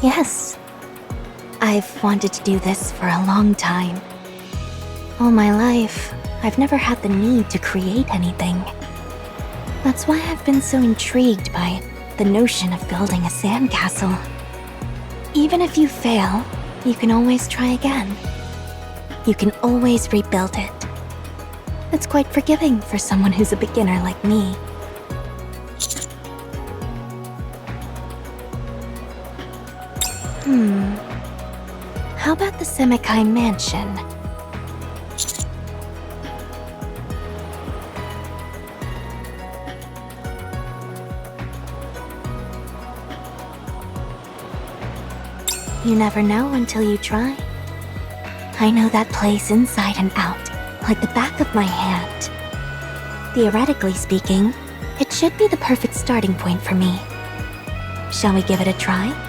Yes. I've wanted to do this for a long time. All my life, I've never had the need to create anything. That's why I've been so intrigued by the notion of building a sandcastle. Even if you fail, you can always try again. You can always rebuild it. It's quite forgiving for someone who's a beginner like me. How about the Semekai Mansion? You never know until you try. I know that place inside and out, like the back of my hand. Theoretically speaking, it should be the perfect starting point for me. Shall we give it a try?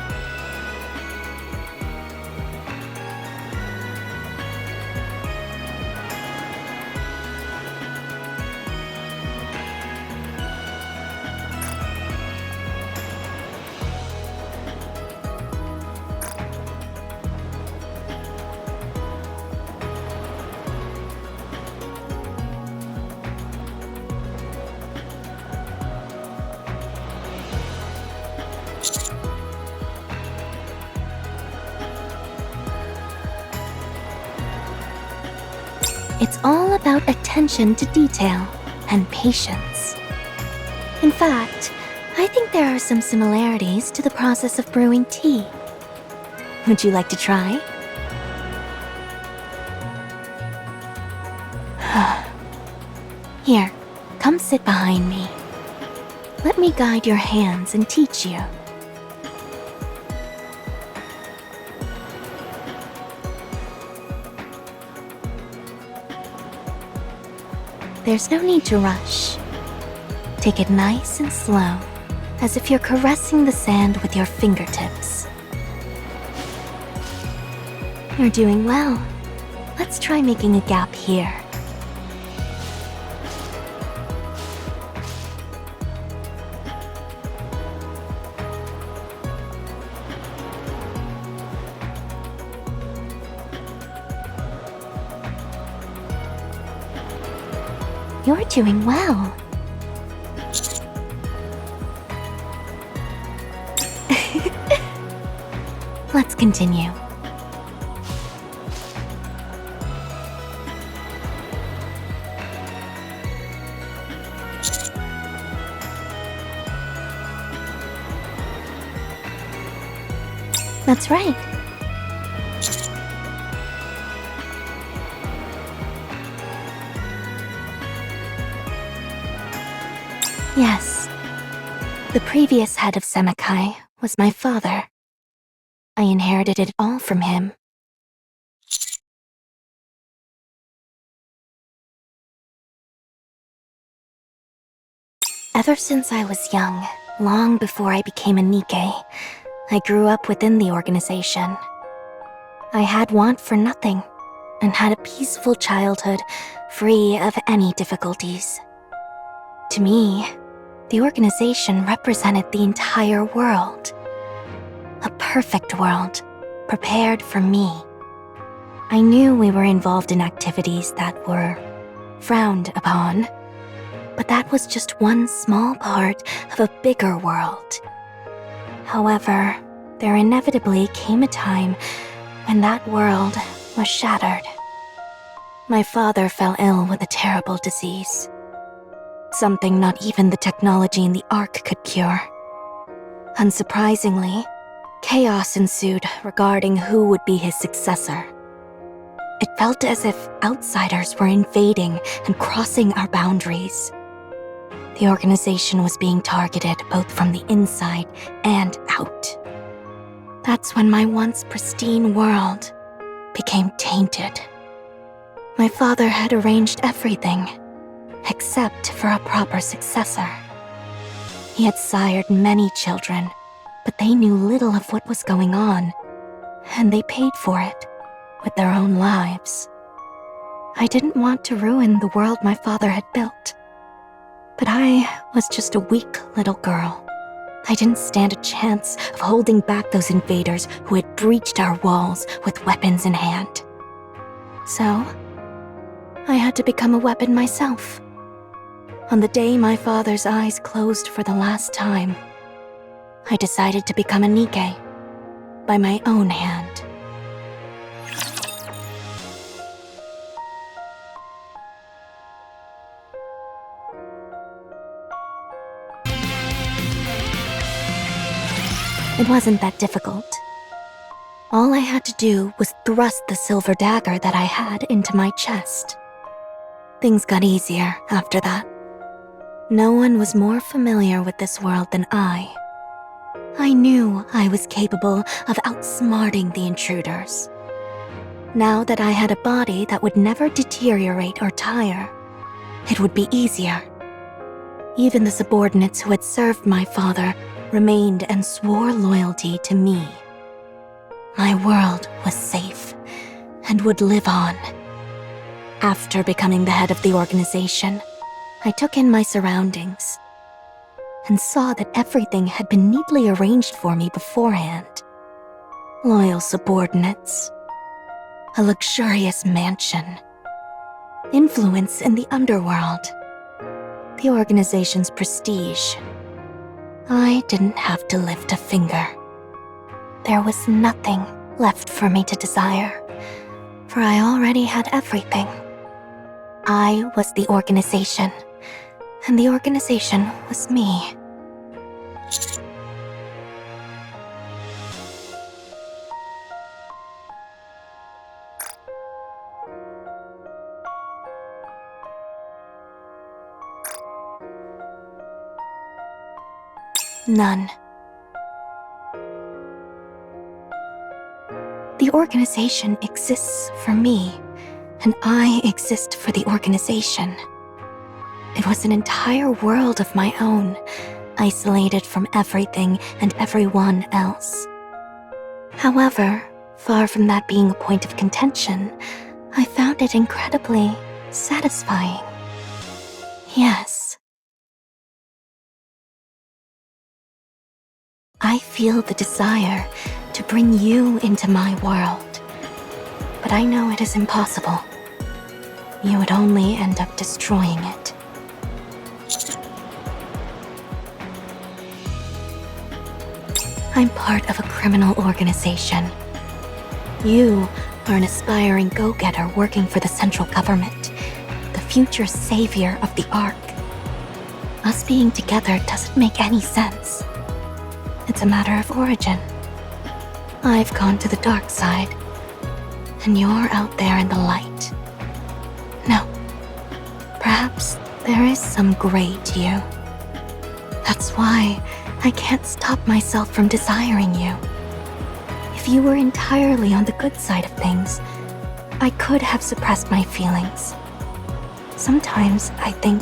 It's all about attention to detail and patience. In fact, I think there are some similarities to the process of brewing tea. Would you like to try? Here, come sit behind me. Let me guide your hands and teach you. There's no need to rush. Take it nice and slow, as if you're caressing the sand with your fingertips. You're doing well. Let's try making a gap here. You're doing well. Let's continue. That's right. Yes. The previous head of Semekai was my father. I inherited it all from him. Ever since I was young, long before I became a Nikke, I grew up within the organization. I had want for nothing, and had a peaceful childhood, free of any difficulties. To me, the organization represented the entire world. A perfect world, prepared for me. I knew we were involved in activities that were frowned upon, but that was just one small part of a bigger world. However, there inevitably came a time when that world was shattered. My father fell ill with a terrible disease. Something not even the technology in the Ark could cure. Unsurprisingly, chaos ensued regarding who would be his successor. It felt as if outsiders were invading and crossing our boundaries. The organization was being targeted both from the inside and out. That's when my once pristine world became tainted. My father had arranged everything, except for a proper successor. He had sired many children, but they knew little of what was going on, and they paid for it with their own lives. I didn't want to ruin the world my father had built, but I was just a weak little girl, I didn't stand a chance of holding back those invaders who had breached our walls with weapons in hand. So, I had to become a weapon myself. On the day my father's eyes closed for the last time, I decided to become a Nikke by my own hand. It wasn't that difficult. All I had to do was thrust the silver dagger that I had into my chest. Things got easier after that. No one was more familiar with this world than I. I knew I was capable of outsmarting the intruders. Now that I had a body that would never deteriorate or tire, it would be easier. Even the subordinates who had served my father remained and swore loyalty to me. My world was safe and would live on. After becoming the head of the organization, I took in my surroundings and saw that everything had been neatly arranged for me beforehand. Loyal subordinates, a luxurious mansion, influence in the underworld, the organization's prestige. I didn't have to lift a finger. There was nothing left for me to desire, for I already had everything. I was the organization, and the organization was me. None. The organization exists for me, and I exist for the organization. It was an entire world of my own, isolated from everything and everyone else. However, far from that being a point of contention, I found it incredibly satisfying. Yes. I feel the desire to bring you into my world, but I know it is impossible. You would only end up destroying it. I'm part of a criminal organization. You are an aspiring go-getter working for the central government, the future savior of the Ark. Us being together doesn't make any sense. It's a matter of origin. I've gone to the dark side, and you're out there in the light. No, perhaps there is some gray to you. That's why I can't stop myself from desiring you. If you were entirely on the good side of things, I could have suppressed my feelings. Sometimes I think,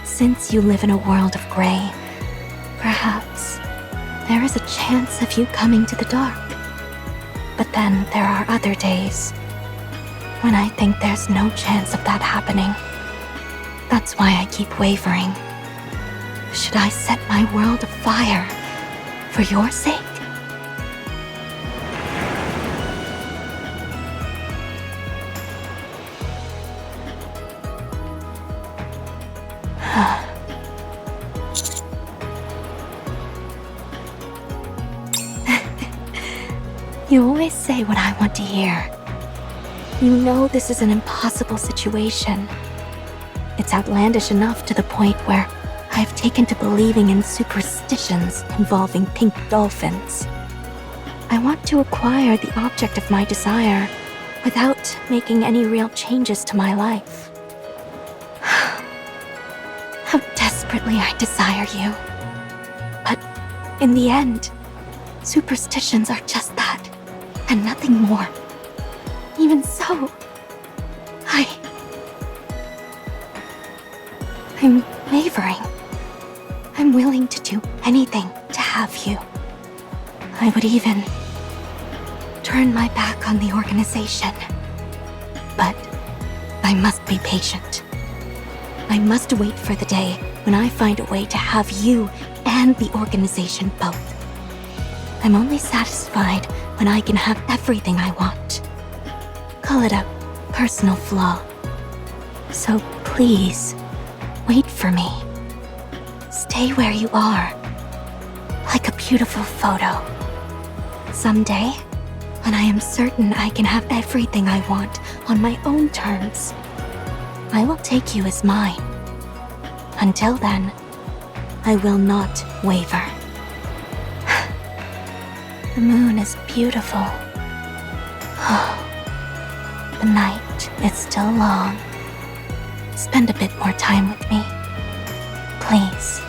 since you live in a world of gray, perhaps there is a chance of you coming to the dark. But then there are other days when I think there's no chance of that happening. That's why I keep wavering. Should I set my world afire for your sake? You always say what I want to hear. You know this is an impossible situation. It's outlandish enough to the point where I've taken to believing in superstitions involving pink dolphins. I want to acquire the object of my desire without making any real changes to my life. How desperately I desire you. But in the end, superstitions are just that, and nothing more. Even so, I'm wavering. I'm willing to do anything to have you. I would even turn my back on the organization. But I must be patient. I must wait for the day when I find a way to have you and the organization both. I'm only satisfied when I can have everything I want. Call it a personal flaw. So please, wait for me. Stay where you are, like a beautiful photo. Someday, when I am certain I can have everything I want on my own terms, I will take you as mine. Until then, I will not waver. The moon is beautiful. The night is still long. Spend a bit more time with me, please.